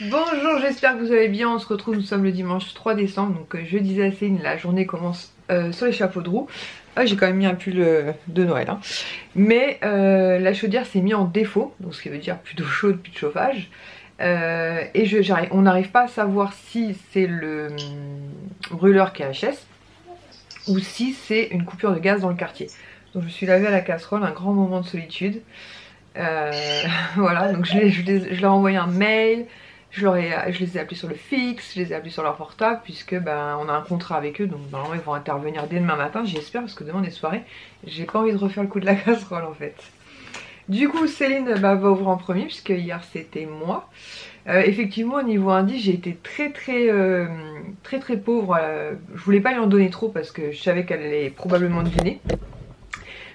Bonjour, j'espère que vous allez bien. On se retrouve, nous sommes le dimanche 3 décembre. Donc je disais à Céline, la journée commence sur les chapeaux de roue. J'ai quand même mis un pull de Noël, hein. Mais la chaudière s'est mise en défaut, donc ce qui veut dire plus d'eau chaude, plus de chauffage. Et on n'arrive pas à savoir si c'est le brûleur qui est HS ou si c'est une coupure de gaz dans le quartier. Donc je me suis lavée à la casserole, un grand moment de solitude. Voilà, donc je leur ai envoyé un mail. Je les ai appelés sur le fixe, je les ai appelés sur leur portable, puisque ben, on a un contrat avec eux, donc normalement ils vont intervenir dès demain matin, j'espère, parce que demain on est soirée. J'ai pas envie de refaire le coup de la casserole en fait. Du coup Céline va ouvrir en premier, puisque hier c'était moi. Effectivement au niveau indice j'ai été très pauvre. Je voulais pas lui en donner trop parce que je savais qu'elle allait probablement deviner.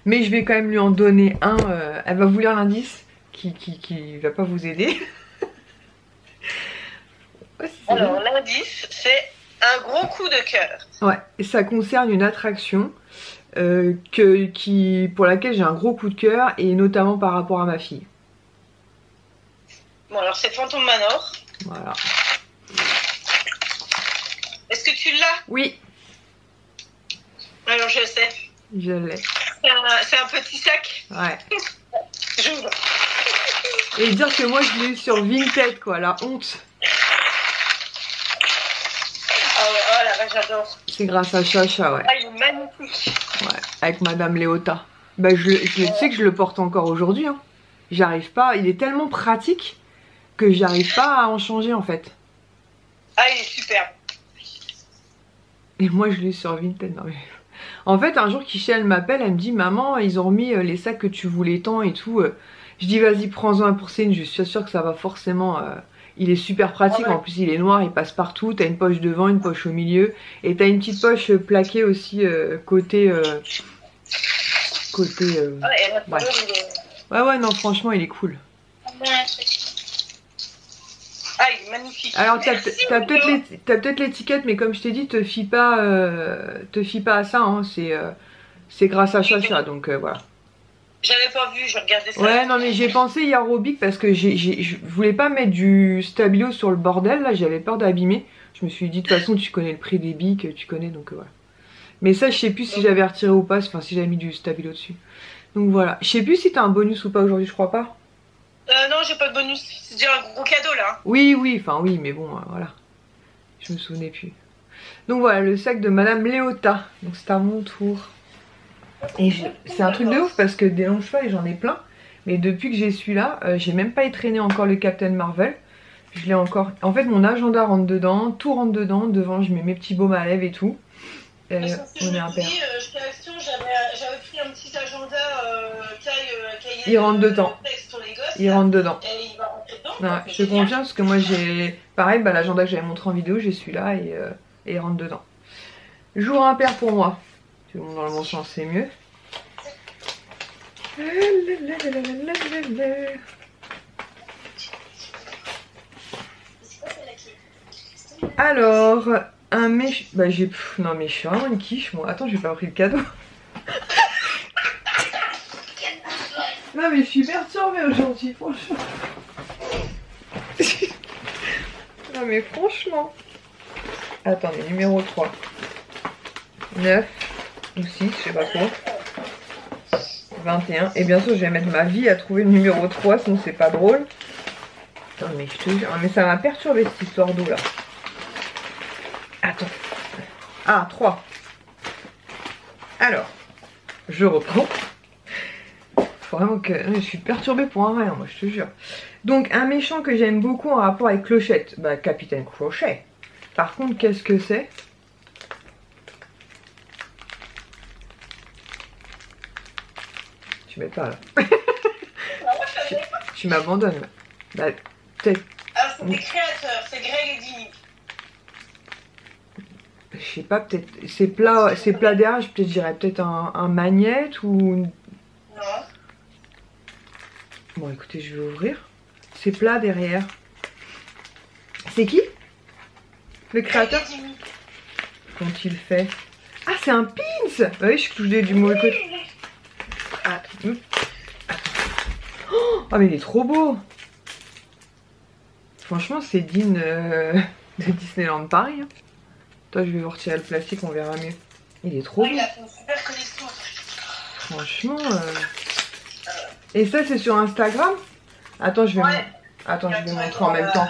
Mais je vais quand même lui en donner un. Elle va vous lire l'indice qui va pas vous aider. Alors l'indice c'est un gros coup de cœur. Ouais, et ça concerne une attraction pour laquelle j'ai un gros coup de cœur, et notamment par rapport à ma fille. Bon alors c'est Phantom Manor. Voilà. Est-ce que tu l'as? Oui. Alors je sais. Je l'ai. C'est un petit sac. Ouais. J'ouvre. Et dire que moi je l'ai eu sur Vinted quoi, la honte. Ah ouais, oh là là, j'adore. C'est grâce à Chacha, ouais. Ah, il est magnifique. Ouais, avec Madame Léota. Bah tu sais que je le porte encore aujourd'hui, hein. J'arrive pas, il est tellement pratique que j'arrive pas à en changer en fait. Ah, il est superbe. Et moi je l'ai eu sur Vinted, non mais... En fait un jour Kiché elle m'appelle, elle me dit maman ils ont remis les sacs que tu voulais tant et tout. Je dis vas-y prends-en un pour Céline, je suis sûre que ça va forcément... Il est super pratique, Ah ouais. En plus il est noir, il passe partout, t'as une poche devant, une poche au milieu, et t'as une petite poche plaquée aussi côté... Ouais, et là, Ouais. Ouais non franchement il est cool. Ah, il est magnifique. Alors t'as peut-être l'étiquette, mais comme je t'ai dit, te fie pas à ça, hein. C'est grâce à Chacha, donc voilà. J'avais pas vu, je regardais ça. Ouais non mais j'ai pensé hier au Bic parce que je voulais pas mettre du stabilo sur le bordel là, j'avais peur d'abîmer. Je me suis dit de toute façon tu connais le prix des Bic, tu connais, donc voilà. Mais ça je sais plus si j'avais retiré ou pas, enfin si j'avais mis du stabilo dessus. Donc voilà, je sais plus si t'as un bonus ou pas aujourd'hui, je crois pas. Non, j'ai pas de bonus. C'est déjà un gros cadeau là. Oui mais bon voilà. Je me souvenais plus. Donc voilà le sac de Madame Léota, donc c'est à mon tour. Et c'est un truc de ouf parce que des longs cheveux j'en ai plein. Mais depuis que j'ai celui-là, j'ai même pas étraîné encore le Captain Marvel. Je l'ai encore. En fait mon agenda rentre dedans, tout rentre dedans. Devant je mets mes petits baumes à lèvres et tout. On est impair. J'étais à Action, j'avais pris un petit agenda cahier. Il rentre dedans. Pour les gosses, Il rentre dedans. Et il va rentrer dedans. Ouais, je te confirme parce que moi j'ai... Pareil, bah, l'agenda que j'avais montré en vidéo, j'ai celui-là et il rentre dedans. Jour impair pour moi. Tu vois, dans le bon sens, c'est mieux. Alors, un méchant... Bah j'ai... Non mais je suis vraiment une quiche moi. Attends, j'ai pas pris le cadeau. Non mais je suis perturbée aujourd'hui, franchement. Non mais franchement. Attendez, numéro 3. 9 ou 6, je sais pas trop. 21. Et bien sûr, je vais mettre ma vie à trouver le numéro 3, sinon c'est pas drôle. Non mais je te jure, mais ça m'a perturbé cette histoire d'eau là. Attends. Ah, 3. Alors, je reprends. Faut vraiment que... Je suis perturbée pour un rien, moi, je te jure. Donc, un méchant que j'aime beaucoup en rapport avec Clochette. Bah, Capitaine Crochet. Par contre, qu'est-ce que c'est? Tu mets pas, là. Tu m'abandonnes, là. Bah, peut-être... Alors, c'est des créateurs, c'est Greg et Dini. Je sais pas, peut-être... C'est plat derrière, je dirais peut-être un magnète ou... Non. Bon, écoutez, je vais ouvrir. C'est plat derrière. C'est qui? Le créateur? Qu'ont-il fait? Ah, c'est un pins! Bah oui, je touche du mauvais côté. Attends. Oh, mais il est trop beau! Franchement, c'est digne de Disneyland Paris. Hein. Toi, je vais vous retirer le plastique, on verra mieux. Il est trop beau. Il a fait une super connaissance. Franchement. Et ça, c'est sur Instagram? Attends, je vais Attends, je vais montrer en même temps.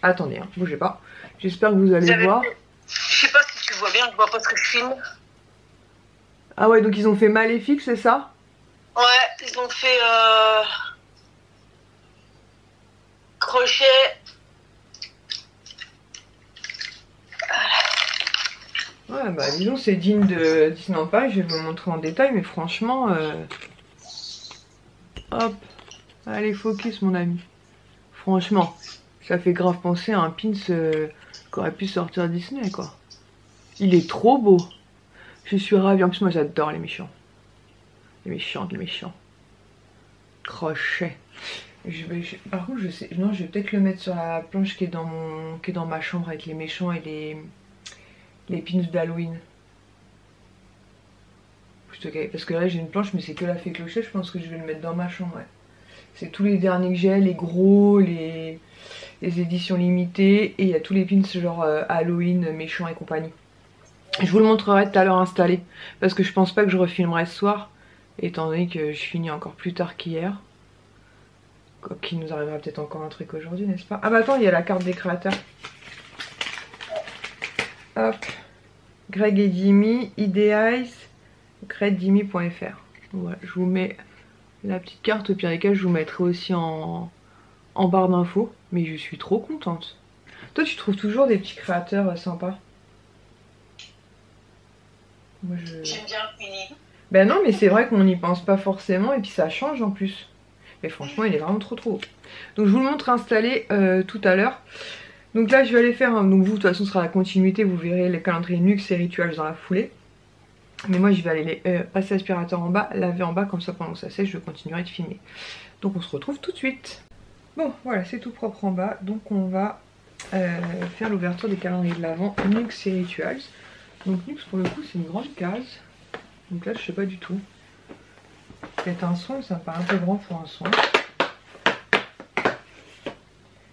Attendez, hein, bougez pas. J'espère que vous allez voir. Je sais pas si tu vois bien, je vois pas ce que je filme. Ah ouais, donc ils ont fait Maléfique, c'est ça? Ouais, ils ont fait crochet. Ouais, bah disons, c'est digne de Disneyland Paris. Je vais vous montrer en détail, mais franchement... Hop. Allez, focus, mon ami. Franchement, ça fait grave penser à un pins qu'aurait pu sortir Disney, quoi. Il est trop beau. Je suis ravie. En plus, moi, j'adore les méchants. Les méchants. Crochet. Par contre, je sais... Non, je vais peut-être le mettre sur la planche qui est dans ma chambre avec les méchants et les pins d'Halloween. Parce que là, j'ai une planche, mais c'est que la fée clochette. Je pense que je vais le mettre dans ma chambre, ouais. C'est tous les derniers que j'ai, les gros, les éditions limitées. Et il y a tous les pins genre Halloween, méchants et compagnie. Je vous le montrerai tout à l'heure installé. Parce que je pense pas que je refilmerai ce soir. Étant donné que je finis encore plus tard qu'hier. Qu'il nous arrivera peut-être encore un truc aujourd'hui, n'est-ce pas? Ah bah attends, il y a la carte des créateurs. Hop. Greg et Jimmy, Ideais, gregdimmy.fr. Voilà, je vous mets la petite carte. Au pire des cas, je vous mettrai aussi en barre d'infos. Mais je suis trop contente. Toi, tu trouves toujours des petits créateurs sympas? Moi, J'aime bien Winnie. Ben non, mais c'est vrai qu'on n'y pense pas forcément. Et puis ça change en plus. Mais franchement, il est vraiment trop beau. Donc je vous le montre installé tout à l'heure. Donc là, je vais aller faire... Donc vous, de toute façon, ce sera la continuité. Vous verrez les calendriers Nux et Rituals dans la foulée. Mais moi, je vais aller passer l'aspirateur en bas, laver en bas. Comme ça, pendant que ça sèche, je continuerai de filmer. Donc on se retrouve tout de suite. Bon, voilà, c'est tout propre en bas. Donc on va faire l'ouverture des calendriers de l'Avent Nux et Rituals. Donc Nux, pour le coup, c'est une grande case. Donc là, je sais pas du tout. Peut-être un son, ça me paraît un peu grand pour un son.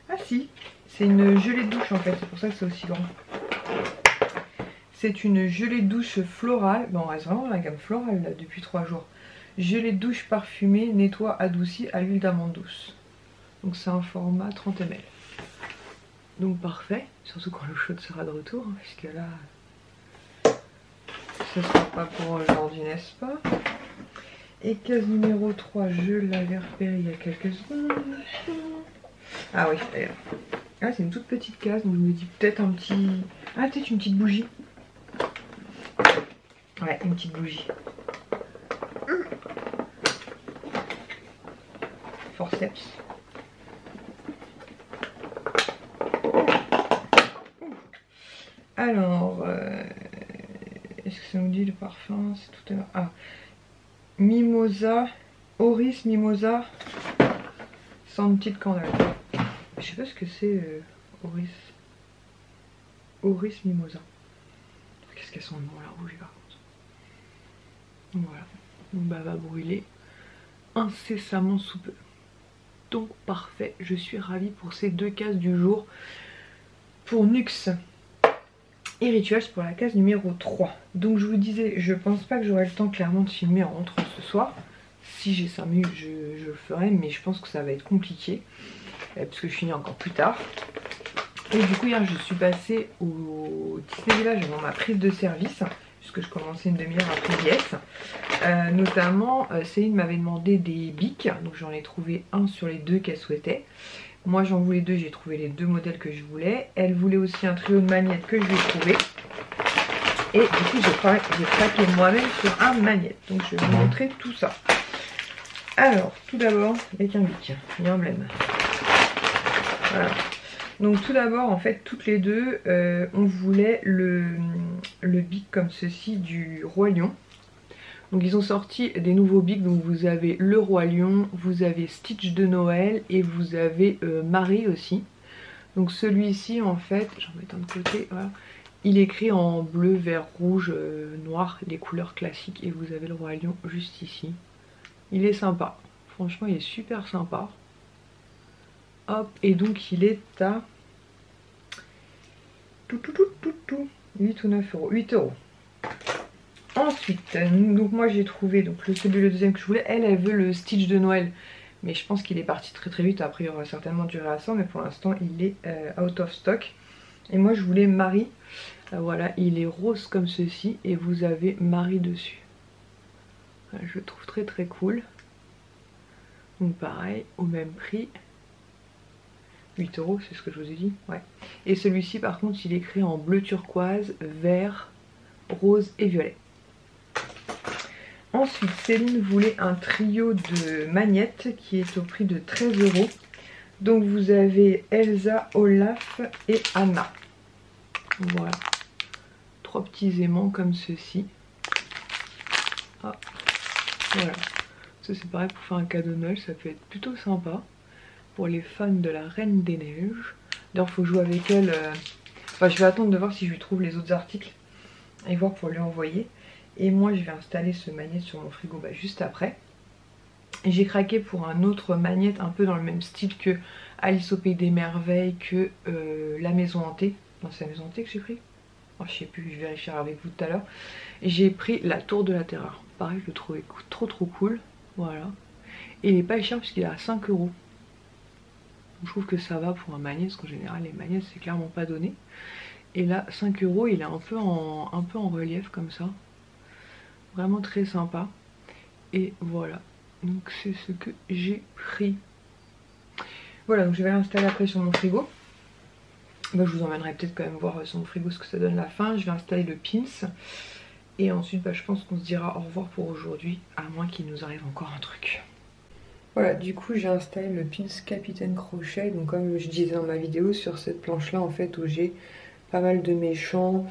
Ah si, c'est une gelée de douche en fait, c'est pour ça que c'est aussi grand. C'est une gelée de douche florale. Bon, on reste vraiment dans la gamme florale là depuis 3 jours. Gelée de douche parfumée, nettoie, adoucie à l'huile d'amande douce. Donc c'est un format 30 ml. Donc parfait, surtout quand l'eau chaude sera de retour, hein, puisque là, ce sera pas pour aujourd'hui, n'est-ce pas? Et case numéro 3, je l'avais repéré il y a quelques secondes. Ah oui, ah, c'est une toute petite case, donc je me dis peut-être un petit... Ah, peut-être une petite bougie. Ouais, une petite bougie. Forceps. Alors, est-ce que ça nous dit le parfum? C'est tout à l'heure. Ah, Mimosa, Oris Mimosa, Scented Candle. Je sais pas ce que c'est Oris Mimosa. Qu'est-ce qu'elles sont bon là, rouge par contre. Voilà, bah va brûler incessamment sous peu. Donc parfait, je suis ravie pour ces 2 cases du jour. Pour Nux et Rituals pour la case numéro 3. Donc je vous disais, je pense pas que j'aurai le temps clairement de filmer en rentrant ce soir. Si j'ai 5 minutes, je le ferai, mais je pense que ça va être compliqué. Parce que je finis encore plus tard. Et du coup hier je suis passée au Disney Village avant ma prise de service. Puisque je commençais une demi-heure après Yes. Notamment Céline m'avait demandé des bics. Donc j'en ai trouvé un sur les 2 qu'elle souhaitait. Moi j'en voulais 2, j'ai trouvé les 2 modèles que je voulais. Elle voulait aussi un trio de magnettes que je vais trouver. Et du coup j'ai craqué moi-même sur un magnette. Donc je vais vous montrer tout ça. Alors tout d'abord avec un bic, il y a un emblème. Voilà. Donc tout d'abord en fait toutes les deux on voulait le bic comme ceci du Roi Lion. Donc ils ont sorti des nouveaux bics, donc vous avez le Roi Lion, vous avez Stitch de Noël et vous avez Marie aussi. Donc celui-ci en fait, j'en mets un de côté, voilà. Il est écrit en bleu, vert, rouge, noir, les couleurs classiques et vous avez le Roi Lion juste ici. Il est sympa, franchement il est super sympa. Hop, et donc il est à 8 ou 9 euros. 8 euros. Ensuite, donc moi j'ai trouvé donc le deuxième que je voulais. Elle veut le Stitch de Noël. Mais je pense qu'il est parti très vite. Après il aura certainement duré à 100. Mais pour l'instant il est out of stock. Et moi je voulais Marie. Voilà, il est rose comme ceci. Et vous avez Marie dessus. Voilà, je le trouve très cool. Donc pareil, au même prix. 8 euros, c'est ce que je vous ai dit. Ouais. Et celui-ci par contre il est écrit en bleu turquoise, vert, rose et violet. Ensuite, Céline voulait un trio de magnettes qui est au prix de 13 euros. Donc vous avez Elsa, Olaf et Anna. Voilà. 3 petits aimants comme ceci. Ah, voilà. Ça c'est pareil pour faire un cadeau de Noël, ça peut être plutôt sympa. Pour les fans de la Reine des Neiges. D'ailleurs, il faut jouer avec elle. Enfin, je vais attendre de voir si je lui trouve les autres articles. Et voir pour lui envoyer. Et moi je vais installer ce magnète sur mon frigo juste après. J'ai craqué pour un autre magnète un peu dans le même style que Alice au Pays des Merveilles, que la Maison Hantée. Non, c'est la Maison Hantée que j'ai pris. Oh, je sais plus, je vérifierai avec vous tout à l'heure. J'ai pris la Tour de la Terreur. Pareil, je le trouvais trop cool. Voilà. Et il est pas cher puisqu'il est à 5 euros. Je trouve que ça va pour un magnète, parce qu'en général les magnettes c'est clairement pas donné. Et là 5 euros, il est un peu en relief comme ça. Vraiment très sympa. Et voilà, donc c'est ce que j'ai pris. Voilà, donc je vais l'installer après sur mon frigo. Je vous emmènerai peut-être quand même voir sur mon frigo ce que ça donne la fin. Je vais installer le pins. Et ensuite je pense qu'on se dira au revoir pour aujourd'hui, à moins qu'il nous arrive encore un truc. Voilà, du coup j'ai installé le pins Capitaine Crochet. Donc comme je disais dans ma vidéo, sur cette planche là en fait où j'ai pas mal de méchants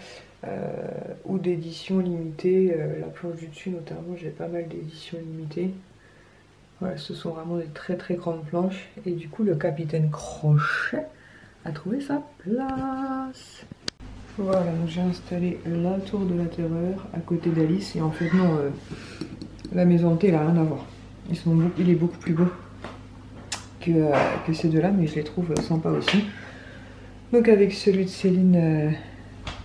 ou d'éditions limitées. La planche du dessus notamment, j'ai pas mal d'éditions limitées. Voilà, ce sont vraiment des très grandes planches. Et du coup le Capitaine Crochet a trouvé sa place. Voilà, donc j'ai installé la Tour de la Terreur à côté d'Alice. Et en fait non, la Maison Hantée elle a rien à voir. Il est beaucoup plus beau que ces deux là, mais je les trouve sympas aussi. Donc avec celui de Céline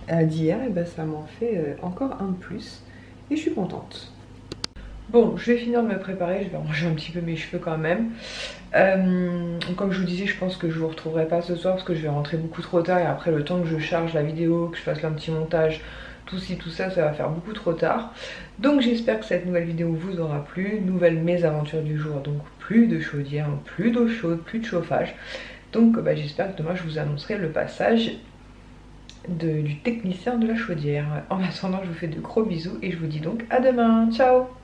d'hier, et ben ça m'en fait encore un de plus. Et je suis contente. Bon, je vais finir de me préparer, je vais ranger un petit peu mes cheveux quand même. Comme je vous disais, je pense que je vous retrouverai pas ce soir parce que je vais rentrer beaucoup trop tard. Et après le temps que je charge la vidéo, que je fasse un petit montage, tout ça va faire beaucoup trop tard. Donc j'espère que cette nouvelle vidéo vous aura plu. Nouvelle mésaventure du jour, donc plus de chaudière, plus d'eau chaude, plus de chauffage. Donc j'espère que demain je vous annoncerai le passage du technicien de la chaudière. En attendant, je vous fais de gros bisous et je vous dis donc à demain. Ciao!